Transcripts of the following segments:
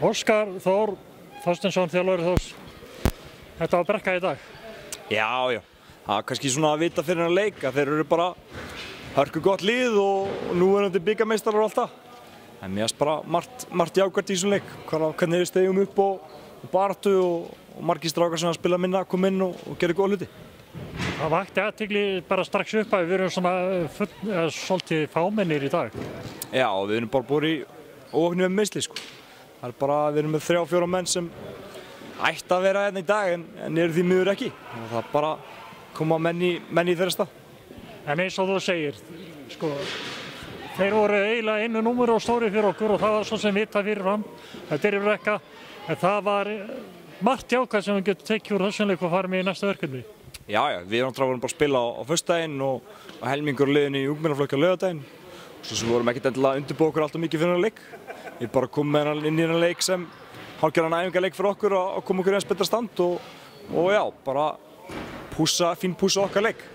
Óskar Þór Þorsteinsson, þjálfari Þórs. Þetta var brekka í dag. Já. Það er kannski svona að vita fyrir hann leik að þeir eru bara hörku gott lið og núverandi bikarmeistarar og allt það. En mér finnst bara margt jákvætt í þessum leik. Hvernig við stegjum upp og baráttu og margir strákar sem að spila minna kom inn og gera góð hluti. Það vakti athygli bara strax upp að við erum svona svolítið fámennir í dag. Já, við erum bara búin í óhugni með meiðsli sko. Það er bara, við erum með 3-4 menn sem ætti að vera hérna í dag en eru því miður ekki. Og það er bara koma menn í þeirra stað. En eins og þú segir, sko, þeir voru eiginlega einu númur og stóri fyrir okkur og það var svo sem vita fyrir fram. Þetta er brekka, en það var margt jákvætt sem við getum tekið úr þessum leik og farið með í næsta verkefni. Já, við vorum bara að spila á föstudaginn og helmingur liðin í ungmennaflokki á laugardaginn. Svo sem vorum ekkert endilega að undirbúa okkur alltaf mikið fyrir þennan leik. Við bara komum með hann inn í þennan leik sem hálfgerðan æfingarleik fyrir okkur og koma okkur í eins betra stand og já, bara fín pússa okkar leik.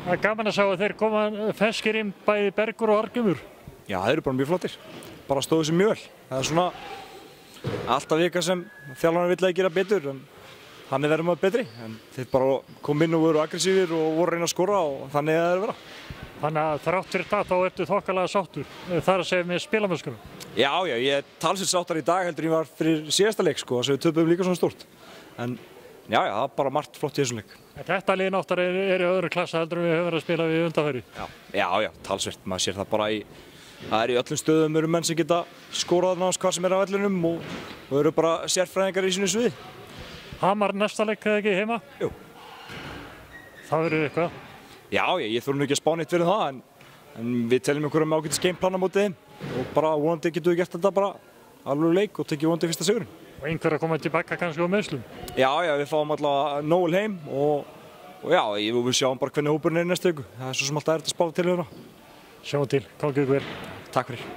Það er gaman að sjá að þeir koma feskir inn bæði Bergur og Arngrímur. Já, þeir eru bara mjög flottir. Bara stóðu sig mjög vel. Það er svona alltaf eitthvað sem þjálfarinn vill að gera betur en þannig verðum við betri. En þeir bara kom inn og voru aggressífir og voru að reyna að skora og þannig að það er vera. Þannig að þrátt fyrir það þá ertu þokkalega sáttur. Það er að segja með spilamöskunum. Já, ég er talsveit sáttar í dag heldur en ég var fyrir síðasta leik sko, þess að við töpuðum líka svona stórt. En já, það er bara margt flott í þessum leik. Þetta lið náttúrulega er í öðru klassa heldur en við höfum verið að spila við undanfari. Já, talsveit. Maður sér það bara það er í öllum stöðum eru menn sem geta skorað nánast hvað sem er á vellinum og eru bara sérfræðingar í sínu sviði. Hamar næsta leik eða ekki heima? Jú. Það verður eitthvað. Já, ég þurfi nú ekki að spá neitt fyrir það en við teljum okkur með ágætis gameplan á móti þeim og bara vonandi getum við gert þetta bara alveg leik og tekið vonandi fyrsta sigurinn. Og einhver að koma tilbaka kannski á meiðslum? Já, við fáum allavega Nóel heim og já, við sjáum bara hvernig hópurinn er í næstu viku. Það er svo sem alltaf erfitt að spá til hérna. Sjáum til, gangi ykkur vel. Takk fyrir.